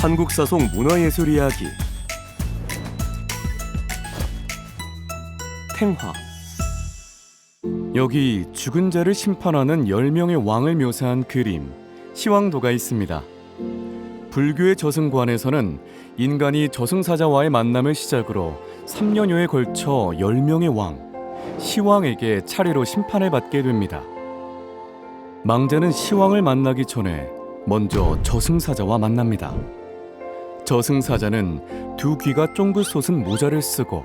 한국사속 문화예술 이야기 탱화. 여기 죽은 자를 심판하는 10명의 왕을 묘사한 그림 시황도가 있습니다. 불교의 저승관에서는 인간이 저승사자와의 만남을 시작으로 3년여에 걸쳐 10명의 왕, 시왕에게 차례로 심판을 받게 됩니다. 망자는 시왕을 만나기 전에 먼저 저승사자와 만납니다. 저승사자는 두 귀가 쫑긋 솟은 모자를 쓰고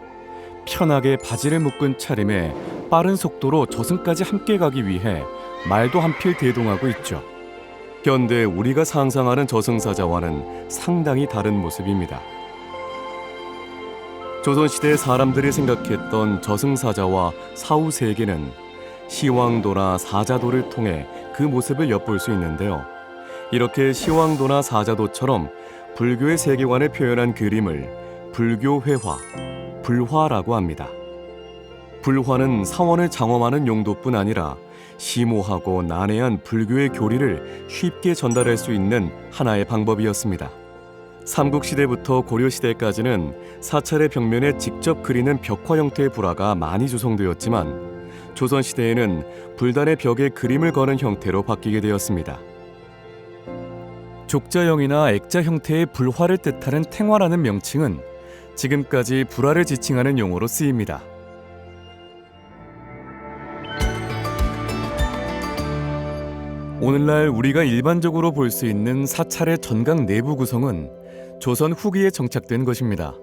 편하게 바지를 묶은 차림에 빠른 속도로 저승까지 함께 가기 위해 말도 한필 대동하고 있죠. 현대 우리가 상상하는 저승사자와는 상당히 다른 모습입니다. 조선시대 사람들이 생각했던 저승사자와 사후세계는 시황도나 사자도를 통해 그 모습을 엿볼 수 있는데요. 이렇게 시황도나 사자도처럼 불교의 세계관을 표현한 그림을 불교회화, 불화라고 합니다. 불화는 사원을 장엄하는 용도뿐 아니라 심오하고 난해한 불교의 교리를 쉽게 전달할 수 있는 하나의 방법이었습니다. 삼국시대부터 고려시대까지는 사찰의 벽면에 직접 그리는 벽화 형태의 불화가 많이 조성되었지만 조선시대에는 불단의 벽에 그림을 거는 형태로 바뀌게 되었습니다. 족자형이나 액자 형태의 불화를 뜻하는 탱화라는 명칭은 지금까지 불화를 지칭하는 용어로 쓰입니다. 오늘날 우리가 일반적으로 볼 수 있는 사찰의 전각 내부 구성은 조선 후기에 정착된 것입니다.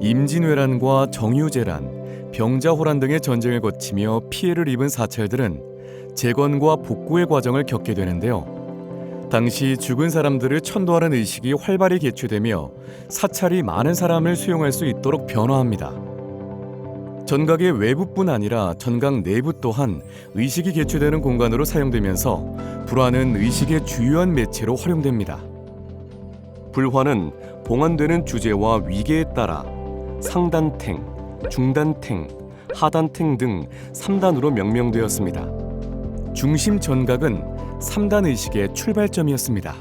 임진왜란과 정유재란, 병자호란 등의 전쟁을 거치며 피해를 입은 사찰들은 재건과 복구의 과정을 겪게 되는데요. 당시 죽은 사람들을 천도하는 의식이 활발히 개최되며 사찰이 많은 사람을 수용할 수 있도록 변화합니다. 전각의 외부뿐 아니라 전각 내부 또한 의식이 개최되는 공간으로 사용되면서 불화는 의식의 주요한 매체로 활용됩니다. 불화는 봉안되는 주제와 위계에 따라 상단탱, 중단탱, 하단탱 등 3단으로 명명되었습니다. 중심 전각은 3단 의식의 출발점이었습니다.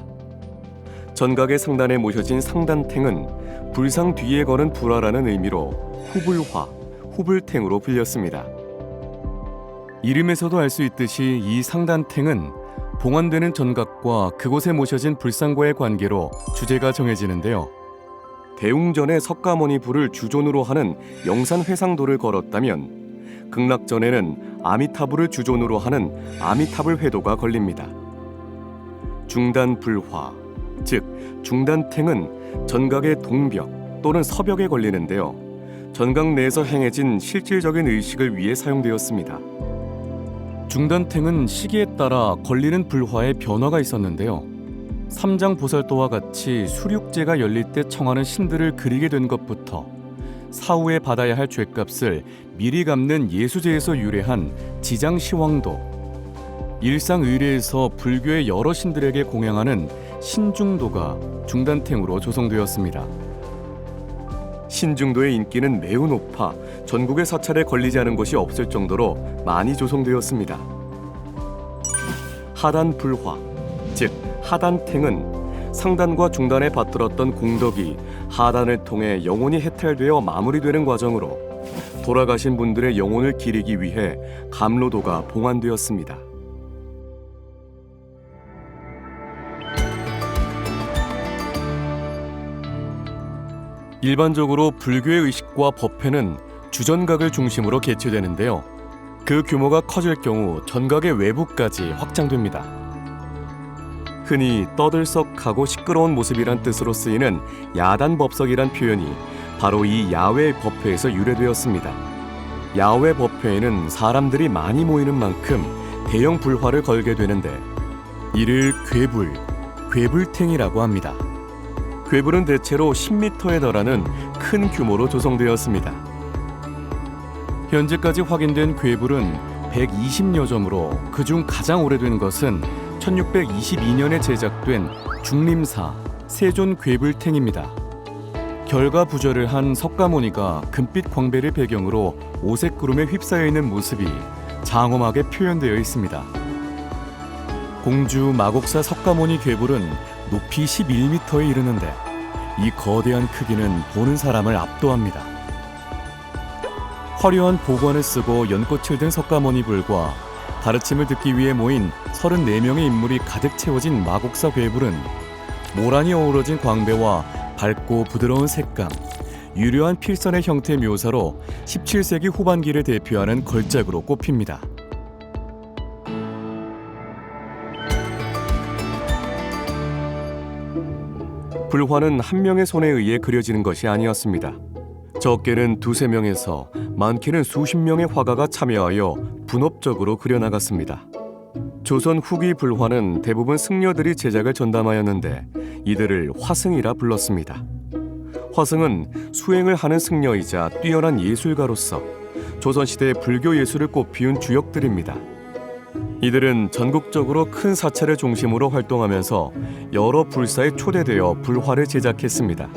전각의 상단에 모셔진 상단탱은 불상 뒤에 거는 불화라는 의미로 후불화, 후불탱으로 불렸습니다. 이름에서도 알 수 있듯이 이 상단탱은 봉안되는 전각과 그곳에 모셔진 불상과의 관계로 주제가 정해지는데요. 대웅전에 석가모니 불을 주존으로 하는 영산회상도를 걸었다면 극락전에는 아미타불을 주존으로 하는 아미타불 회도가 걸립니다. 중단불화, 즉 중단탱은 전각의 동벽 또는 서벽에 걸리는데요. 전각 내에서 행해진 실질적인 의식을 위해 사용되었습니다. 중단탱은 시기에 따라 걸리는 불화에 변화가 있었는데요. 삼장보살도와 같이 수륙제가 열릴 때 청하는 신들을 그리게 된 것부터 사후에 받아야 할 죗값을 미리 갚는 예수제에서 유래한 지장시황도, 일상의례에서 불교의 여러 신들에게 공양하는 신중도가 중단탱으로 조성되었습니다. 신중도의 인기는 매우 높아 전국의 사찰에 걸리지 않은 곳이 없을 정도로 많이 조성되었습니다. 하단불화, 즉 하단탱은 상단과 중단에 받들었던 공덕이 하단을 통해 영혼이 해탈되어 마무리되는 과정으로 돌아가신 분들의 영혼을 기리기 위해 감로도가 봉안되었습니다. 일반적으로 불교의 의식과 법회는 주전각을 중심으로 개최되는데요. 그 규모가 커질 경우 전각의 외부까지 확장됩니다. 흔히 떠들썩하고 시끄러운 모습이란 뜻으로 쓰이는 야단법석이란 표현이 바로 이 야외 법회에서 유래되었습니다. 야외 법회에는 사람들이 많이 모이는 만큼 대형 불화를 걸게 되는데 이를 괴불, 괴불탱이라고 합니다. 괴불은 대체로 10m에 달하는 큰 규모로 조성되었습니다. 현재까지 확인된 괴불은 120여 점으로 그중 가장 오래된 것은 1622년에 제작된 중림사 세존 괴불탱입니다. 결과부절을 한 석가모니가 금빛 광배를 배경으로 오색 구름에 휩싸여 있는 모습이 장엄하게 표현되어 있습니다. 공주 마곡사 석가모니 괴불은 높이 11m에 이르는데 이 거대한 크기는 보는 사람을 압도합니다. 화려한 보관을 쓰고 연꽃을 든 석가모니불과 가르침을 듣기 위해 모인 34명의 인물이 가득 채워진 마곡사 괴불은 모란이 어우러진 광배와 밝고 부드러운 색감, 유려한 필선의 형태 묘사로 17세기 후반기를 대표하는 걸작으로 꼽힙니다. 불화는 한 명의 손에 의해 그려지는 것이 아니었습니다. 적게는 두세 명에서 많게는 수십 명의 화가가 참여하여 분업적으로 그려나갔습니다. 조선 후기 불화는 대부분 승려들이 제작을 전담하였는데 이들을 화승이라 불렀습니다. 화승은 수행을 하는 승려이자 뛰어난 예술가로서 조선시대 불교 예술을 꽃피운 주역들입니다. 이들은 전국적으로 큰 사찰을 중심으로 활동하면서 여러 불사에 초대되어 불화를 제작했습니다.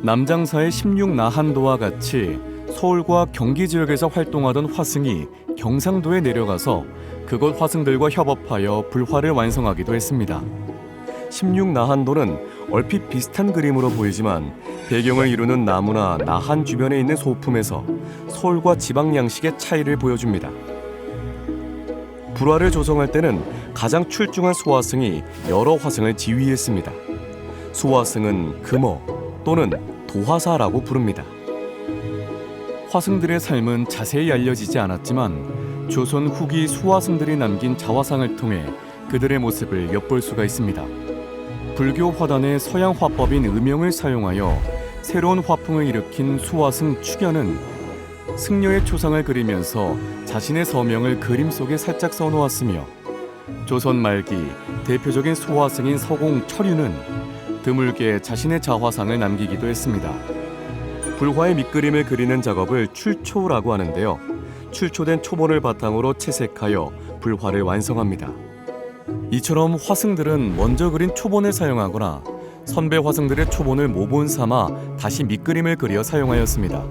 남장사의 16나한도와 같이 서울과 경기 지역에서 활동하던 화승이 경상도에 내려가서 그곳 화승들과 협업하여 불화를 완성하기도 했습니다. 16나한도는 얼핏 비슷한 그림으로 보이지만 배경을 이루는 나무나 나한 주변에 있는 소품에서 서울과 지방 양식의 차이를 보여줍니다. 불화를 조성할 때는 가장 출중한 수화승이 여러 화승을 지휘했습니다. 수화승은 금어 또는 도화사라고 부릅니다. 화승들의 삶은 자세히 알려지지 않았지만 조선 후기 수화승들이 남긴 자화상을 통해 그들의 모습을 엿볼 수가 있습니다. 불교 화단의 서양 화법인 음영을 사용하여 새로운 화풍을 일으킨 수화승 축연은 승려의 초상을 그리면서 자신의 서명을 그림 속에 살짝 써놓았으며 조선 말기 대표적인 수화승인 서공 철유는 드물게 자신의 자화상을 남기기도 했습니다. 불화의 밑그림을 그리는 작업을 출초라고 하는데요. 출초된 초본을 바탕으로 채색하여 불화를 완성합니다. 이처럼 화승들은 먼저 그린 초본을 사용하거나 선배 화승들의 초본을 모본 삼아 다시 밑그림을 그려 사용하였습니다.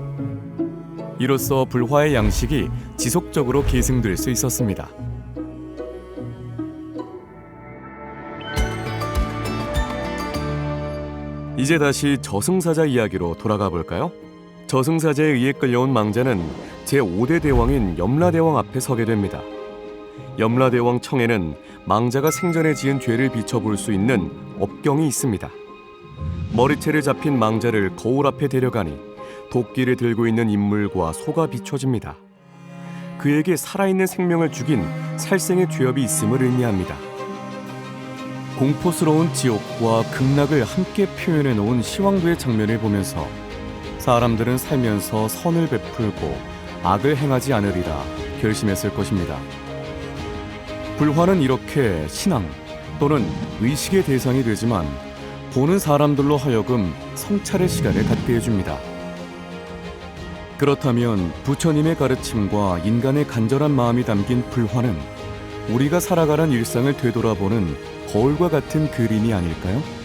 이로써 불화의 양식이 지속적으로 계승될 수 있었습니다. 이제 다시 저승사자 이야기로 돌아가 볼까요? 저승사자에 의해 끌려온 망자는 제5대 대왕인 염라대왕 앞에 서게 됩니다. 염라대왕 청에는 망자가 생전에 지은 죄를 비춰볼 수 있는 업경이 있습니다. 머리채를 잡힌 망자를 거울 앞에 데려가니 도끼를 들고 있는 인물과 소가 비춰집니다. 그에게 살아있는 생명을 죽인 살생의 죄업이 있음을 의미합니다. 공포스러운 지옥과 극락을 함께 표현해 놓은 시황도의 장면을 보면서 사람들은 살면서 선을 베풀고 악을 행하지 않으리라 결심했을 것입니다. 불화는 이렇게 신앙 또는 의식의 대상이 되지만 보는 사람들로 하여금 성찰의 시간을 갖게 해줍니다. 그렇다면 부처님의 가르침과 인간의 간절한 마음이 담긴 불화는 우리가 살아가는 일상을 되돌아보는 거울과 같은 그림이 아닐까요?